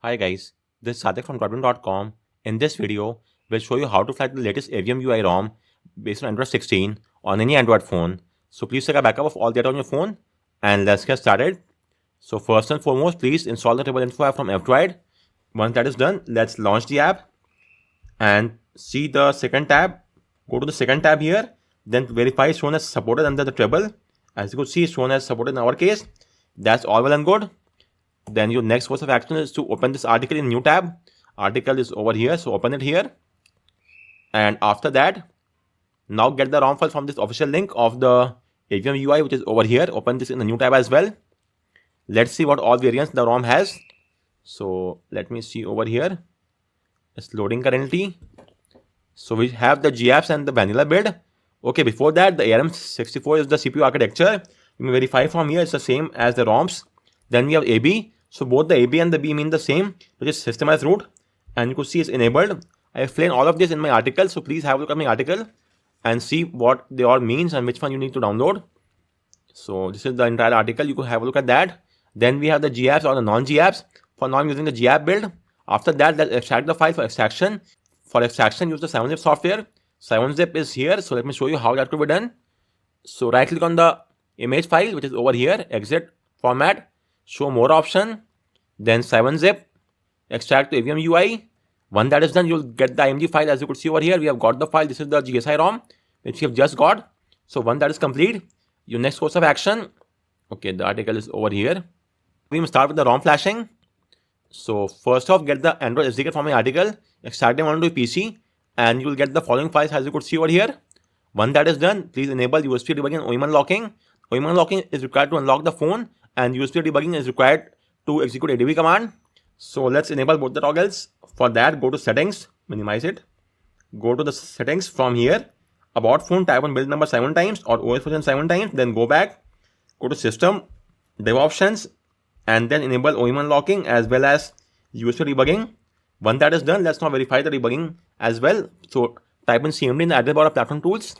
Hi guys, this is Sadik from Treble.com. In this video, we'll show you how to flag the latest AviumUI ROM based on Android 16 on any Android phone. So please take a backup of all data on your phone and let's get started. So first and foremost, please install the Treble Info app from Android. Once that is done, let's launch the app and see the second tab. Go to the second tab here, then verify is shown as supported under the Treble. As you could see, it's shown as supported in our case. That's all well and good. Then your next course of action is to open this article in new tab. Article is over here, so open it here. And after that, now get the ROM file from this official link of the AviumUI, which is over here. Open this in the new tab as well. Let's see what all variants the ROM has. So let me see over here. It's loading currently. So we have the GApps and the vanilla build. Okay, before that, the ARM64 is the CPU architecture. You may verify from here, it's the same as the ROMs. Then we have AB. So both the AB and the B mean the same, which is system as root. And you could see it's enabled. I explain all of this in my article. So please have a look at my article and see what they all means and which one you need to download. So this is the entire article. You could have a look at that. Then we have the GApps or the non-GApps. For now, I'm using the GApp build. After that, let's extract the file for extraction. For extraction, use the 7-zip software. 7-zip is here. So let me show you how that could be done. So right click on the image file, which is over here. Exit, format, show more option. Then 7-zip, extract to AviumUI. Once that is done, you'll get the IMG file. As you could see over here, we have got the file. This is the GSI ROM, which we have just got. So once that is complete, your next course of action. Okay, the article is over here. We will start with the ROM flashing. So first off, get the Android SDK from my article, extract them onto your PC, and you will get the following files as you could see over here. Once that is done, please enable USB debugging and OEM unlocking. OEM unlocking is required to unlock the phone, and USB debugging is required to execute ADB command. So let's enable both the toggles. For that, go to settings, minimize it. Go to the settings from here. About phone, type on build number 7 times or OS version 7 times. Then go back, go to system, dev options, and then enable OEM unlocking as well as USB debugging. Once that is done, let's now verify the debugging as well. So type in CMD in the address bar of platform tools.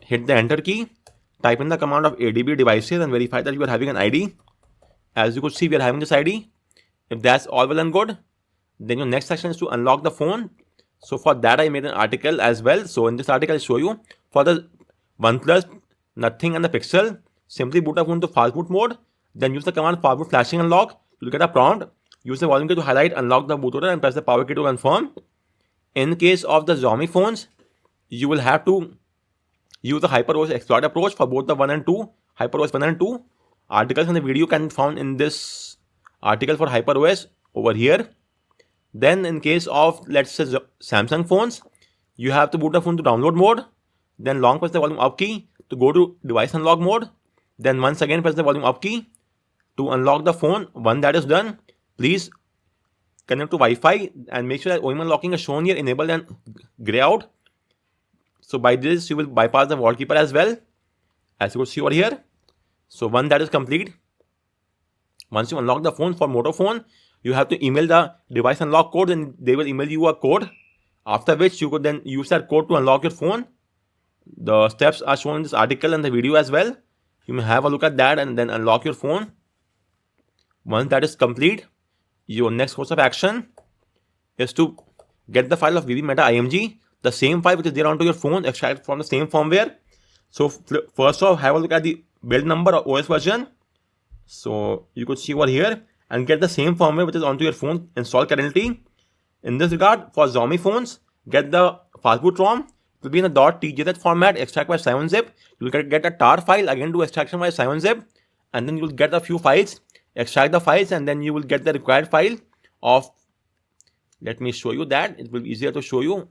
Hit the enter key. Type in the command of ADB devices and verify that you are having an ID. As you could see, we are having this ID. If that's all well and good, then your next action is to unlock the phone. So for that, I made an article as well. So in this article, I'll show you for the OnePlus, Nothing and the Pixel, simply boot a phone to Fastboot mode. Then use the command Fastboot flashing unlock. You'll get a prompt. Use the volume key to highlight, unlock the bootloader, and press the power key to confirm. In case of the Xiaomi phones, you will have to use the HyperOS exploit approach for both the 1 and 2, HyperOS 1 and 2. Articles and the video can be found in this article for HyperOS over here. Then in case of, let's say, Samsung phones, you have to boot the phone to download mode. Then long press the volume up key to go to device unlock mode. Then once again press the volume up key to unlock the phone. Once that is done, please connect to Wi-Fi and make sure that OEM unlocking is shown here, enabled and gray out. So by this, you will bypass the wallkeeper as well, as you could see over here. So once that is complete, once you unlock the phone for Moto phone, you have to email the device unlock code and they will email you a code. After which you could then use that code to unlock your phone. The steps are shown in this article and the video as well. You may have a look at that and then unlock your phone. Once that is complete, your next course of action is to get the file of vbmeta img, the same file which is there onto your phone, extract from the same firmware. So first off, have a look at the build number or OS version. So you could see over here and get the same firmware which is onto your phone installed currently. In this regard, for Xiaomi phones, get the Fastboot ROM. It will be in a .tjz format, extract by 7-zip. You will get a tar file, again do extraction by 7-zip, and then you will get a few files, extract the files, and then you will get the required file of, let me show you that, it will be easier to show you.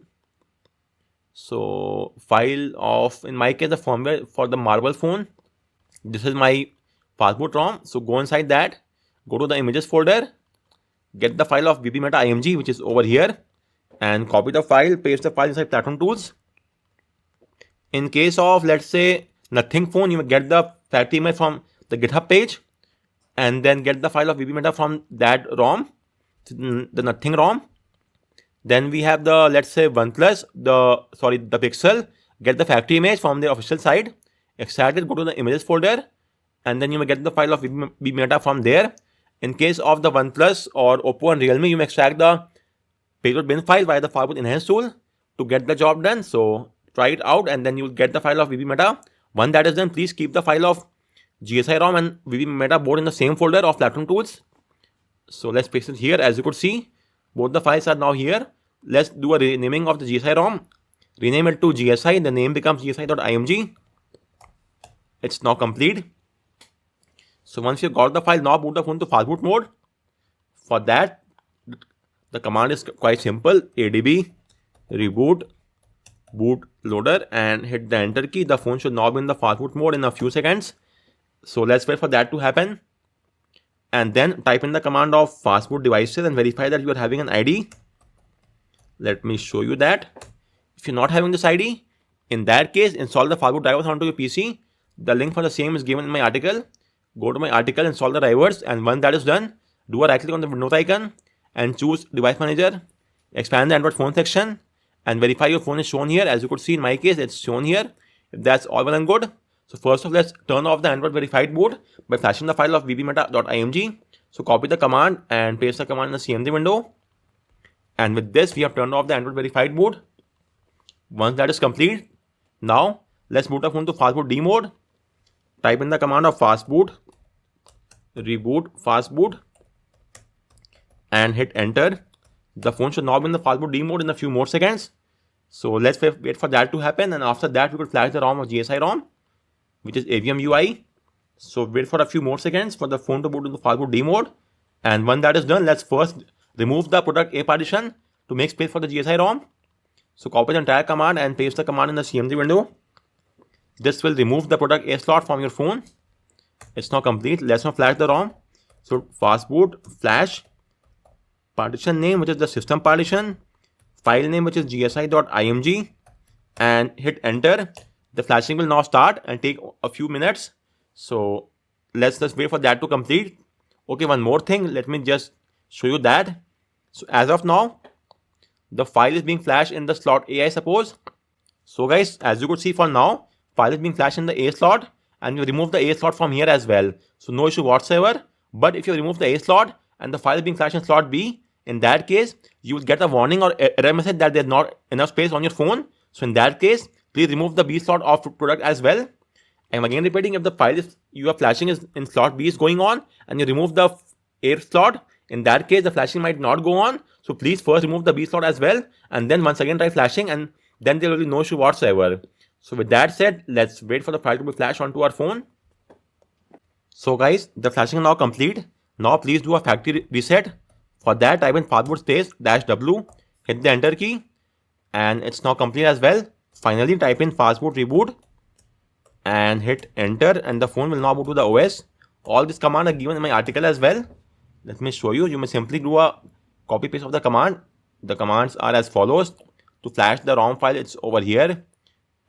So file of, in my case, the firmware for the Marble phone. This is my Fastboot ROM. So go inside that, go to the images folder, get the file of vbmeta img, which is over here, and copy the file, paste the file inside platform tools. In case of, let's say, Nothing phone, you will get the factory image from the GitHub page and then get the file of vbmeta from that ROM, the Nothing ROM. Then we have the, let's say, OnePlus, the Pixel, get the factory image from the official side, extract it, go to the images folder, and then you will get the file of vbmeta from there. In case of the OnePlus or Oppo and Realme, you may extract the payload bin file via the Fastboot enhance tool to get the job done. So try it out and then you'll get the file of vbmeta. Once that is done, please keep the file of GSI ROM and vbmeta both in the same folder of platform tools. So let's paste it here. As you could see, both the files are now here. Let's do a renaming of the GSI ROM. Rename it to GSI. The name becomes gsi.img. It's now complete. So once you got the file, now boot the phone to fastboot mode. For that, the command is quite simple. adb reboot bootloader and hit the enter key. The phone should now be in the fastboot mode in a few seconds. So let's wait for that to happen. And then type in the command of fastboot devices and verify that you are having an ID. Let me show you that. If you're not having this ID, in that case, install the fastboot drivers onto your PC. The link for the same is given in my article. Go to my article, install the drivers, and once that is done, do a right click on the Windows icon and choose Device Manager. Expand the Android phone section and verify your phone is shown here. As you could see in my case, it's shown here. If that's all well and good. So first off, let's turn off the Android verified boot by flashing the file of vbmeta.img. So copy the command and paste the command in the CMD window. And with this, we have turned off the Android verified boot. Once that is complete, now let's boot our phone to FastbootD mode. Type in the command of fastboot reboot fastboot and hit enter. The phone should now be in the FastbootD mode in a few more seconds. So let's wait for that to happen, and after that we could flash the ROM of GSI ROM, which is AviumUI. So wait for a few more seconds for the phone to boot into FastbootD mode. And when that is done, let's first remove the product A partition to make space for the GSI ROM. So copy the entire command and paste the command in the CMD window. This will remove the product A slot from your phone. It's now complete. Let's now flash the ROM. So fastboot flash partition name, which is the system partition, file name, which is gsi.img, and hit enter. The flashing will now start and take a few minutes. So let's just wait for that to complete. Okay, one more thing. Let me just show you that. So as of now, the file is being flashed in the slot A, I suppose. So guys, as you could see for now, file is being flashed in the A slot, and you remove the A slot from here as well. So no issue whatsoever. But if you remove the A slot and the file is being flashed in slot B, in that case, you will get a warning or error message that there's not enough space on your phone. So in that case, please remove the B slot of product as well. I'm again repeating, if the file you are flashing is in slot B is going on and you remove the A slot, in that case, the flashing might not go on. So please first remove the B slot as well, and then once again try flashing, and then there will be no issue whatsoever. So with that said, let's wait for the file to be flashed onto our phone. So guys, the flashing is now complete. Now please do a factory reset. For that, type in fastboot space -w, hit the enter key, and it's now complete as well. Finally, type in fastboot reboot and hit enter, and the phone will now boot to the OS. All these commands are given in my article as well. Let me show you. You may simply do a copy paste of the command. The commands are as follows. To flash the ROM file, it's over here,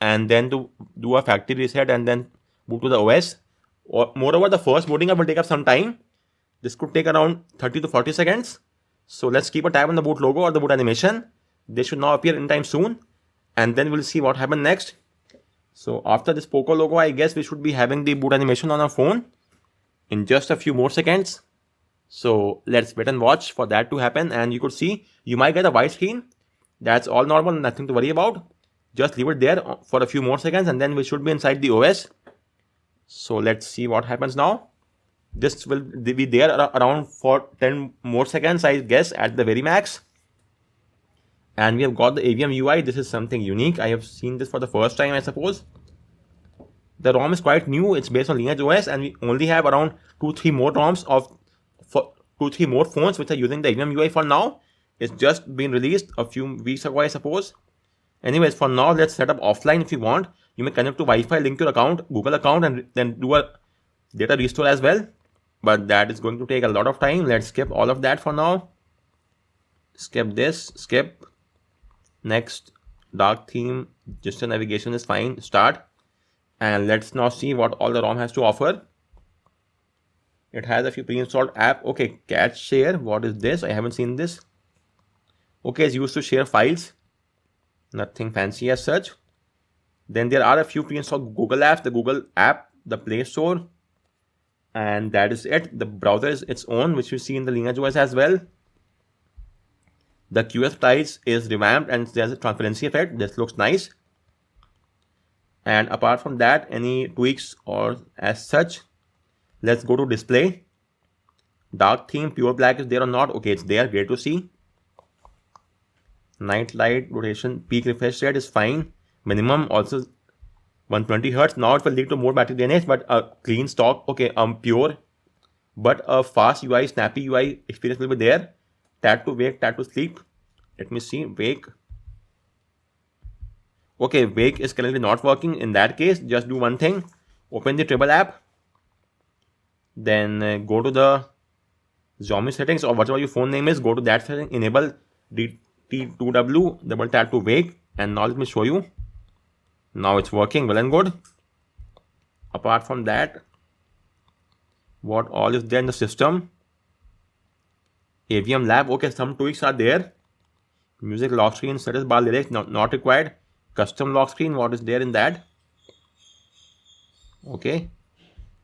and then to do a factory reset and then boot to the OS. Moreover, the first booting up will take up some time. This could take around 30 to 40 seconds. So let's keep a tab on the boot logo or the boot animation. They should now appear anytime soon, and then we'll see what happens next. So after this Poco logo, I guess we should be having the boot animation on our phone in just a few more seconds. So let's wait and watch for that to happen, and you could see you might get a white screen. That's all normal, nothing to worry about. Just leave it there for a few more seconds, and then we should be inside the OS. So let's see what happens now. This will be there around for 10 more seconds, I guess, at the very max. And we have got the AviumUI. This is something unique. I have seen this for the first time, I suppose. The ROM is quite new. It's based on Lineage OS, and we only have around 2-3 more ROMs for 2-3 more phones which are using the AviumUI for now. It's just been released a few weeks ago, I suppose. Anyways, for now, let's set up offline if you want. You may connect to Wi-Fi, link your account, Google account, and then do a data restore as well. But that is going to take a lot of time. Let's skip all of that for now. Skip this, skip. Next, dark theme, gesture navigation is fine. Start. And let's now see what all the ROM has to offer. It has a few pre-installed app. Okay, cat share. What is this? I haven't seen this. Okay, it's used to share files. Nothing fancy as such. Then there are a few pre-installed Google apps. The Google app, the Play Store, And that is it. The browser is its own, which you see in the lineage OS as well. The QS price is revamped and there's a transparency effect. This looks nice. And apart from that, any tweaks or as such, let's go to display. Dark theme, pure black is there or not? Okay, it's there. Great to see. Night light rotation, peak refresh rate is fine. Minimum also 120 Hertz. Now it will lead to more battery drainage, but a clean stock. Okay, pure, but a fast UI, snappy UI experience will be there. Tap to wake, tap to sleep. Let me see, wake. Okay, wake is currently not working. In that case, just do one thing. Open the Treble app. Then go to the Xiaomi settings or whatever your phone name is. Go to that setting. Enable DT2W. Double tap to wake. And now let me show you. Now it's working well and good. Apart from that, what all is there in the system? Avium Lab. Okay, some tweaks are there. Music lock screen, status bar, lyrics not required. Custom lock screen, what is there in that? Okay,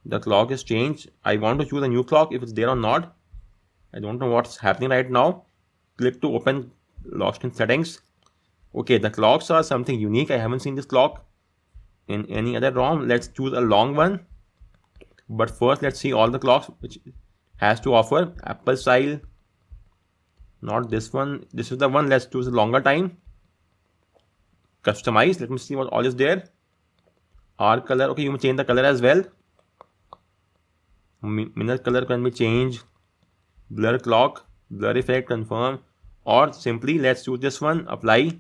the clock is changed. I want to choose a new clock if it's there or not. I don't know what's happening right now. Click to open lock screen settings. Okay, the clocks are something unique. I haven't seen this clock in any other ROM. Let's choose a long one. But first, let's see all the clocks which has to offer. Apple style. Not this one. This is the one. Let's choose a longer time. Customize. Let me see what all is there. R color. Okay, you may change the color as well. Minute color can be changed. Blur clock. Blur effect. Confirm. Or simply let's choose this one. Apply.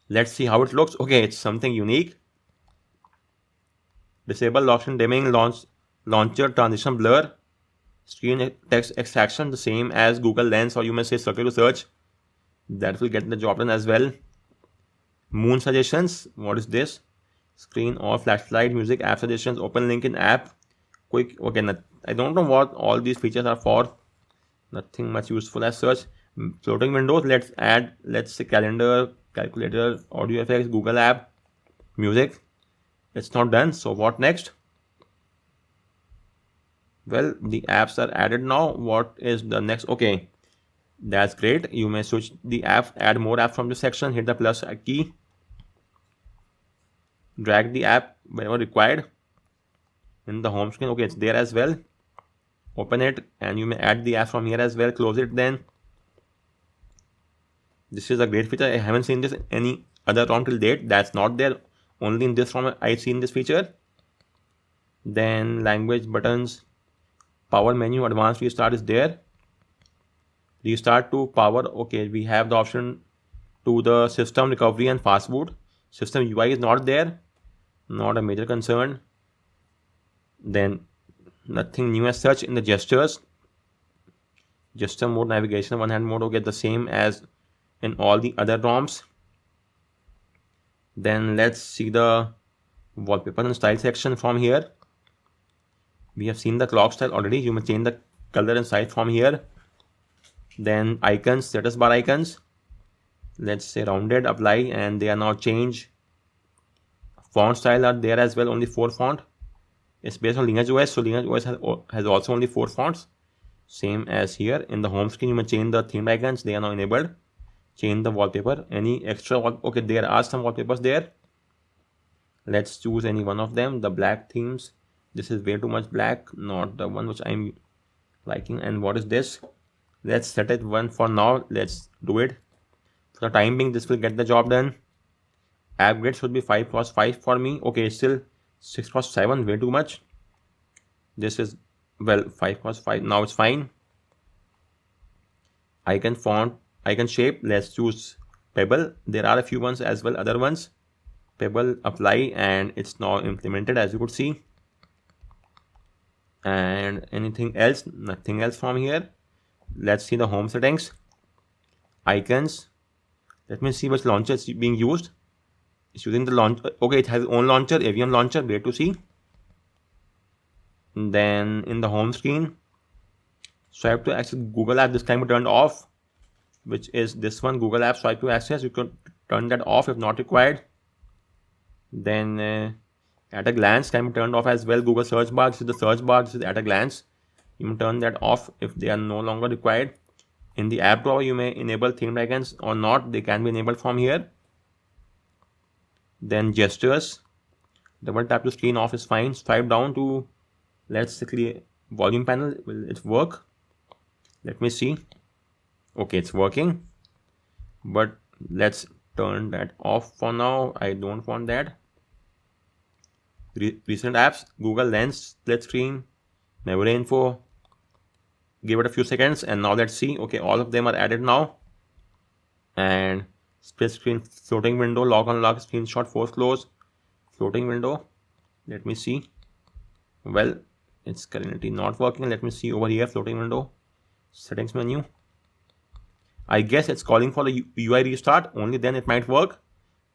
Let's see how it looks. Okay, it's something unique. Disable lock screen dimming. Launcher transition blur. Screen text extraction, the same as Google Lens, or you may say circle to search. That will get the job done as well. Moon suggestions. What is this? Screen or flashlight, music, app suggestions, open link in app. Quick. Okay, I don't know what all these features are for. Nothing much useful as such. Floating windows. Let's say calendar, calculator, audio effects, Google app, music. It's not done. So what next? Well, the apps are added now. What is the next? Okay, that's great. You may switch the app, add more apps from this section, hit the plus key, drag the app wherever required in the home screen. Okay, it's there as well. Open it and you may add the app from here as well. Close it then. This is a great feature. I haven't seen this in any other ROM till date. That's not there. Only in this ROM I've seen this feature. Then language buttons. Power menu, advanced restart is there. Restart to power. Okay, we have the option to the system recovery and fastboot. System UI is not there. Not a major concern. Then nothing new as such in the gestures. Gesture mode, navigation, one hand mode will get the same as in all the other ROMs. Then let's see the wallpaper and style section from here. We have seen the clock style already. You may change the color and size from here. Then icons, status bar icons. Let's say rounded, apply, and they are now changed. Font style are there as well, only 4 font. It's based on Lineage OS, so Lineage OS has also only 4 fonts. Same as here. In the home screen, you may change the theme icons. They are now enabled. Change the wallpaper. Any extra okay, there are some wallpapers there. Let's choose any one of them. The black themes. This is way too much black, not the one which I'm liking. And what is this? Let's set it 1 for now. Let's do it. For the time being, this will get the job done. App grade should be 5/5 for me. Okay, it's still 6/7, way too much. This is, well, 5/5. Now it's fine. Icon font, icon shape. Let's choose Pebble. There are a few ones as well, other ones. Pebble, apply, and it's now implemented as you could see. And anything else? Nothing else from here. Let's see the home settings. Icons. Let me see which launcher is being used. It's using the launcher. Okay, it has its own launcher, Avium launcher. Great to see. And then in the home screen, swipe to access Google app. This can be turned off, which is this one, Google app swipe to access. You can turn that off if not required. Then At a glance can be turned off as well. Google search bar, this is the search bar, this is at a glance. You can turn that off if they are no longer required. In the app drawer, you may enable themed icons or not. They can be enabled from here. Then gestures, double tap to screen off is fine. Swipe down to, let's see, volume panel. Will it work? Let me see. Okay, it's working, but let's turn that off for now. I don't want that. Recent apps, Google Lens, split screen, memory info. Give it a few seconds and now let's see. Okay, all of them are added now. And split screen, floating window, lock unlock, screenshot, force close, floating window. Let me see. Well, it's currently not working. Let me see over here, floating window, settings menu. I guess it's calling for the UI restart. Only then it might work.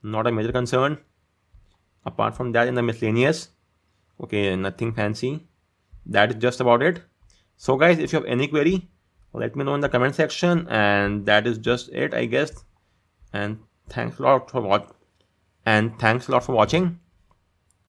Not a major concern. Apart from that, in the miscellaneous, okay, nothing fancy. That is just about it. So guys, if you have any query, let me know in the comment section. And that is just it, I guess. And thanks a lot for watching.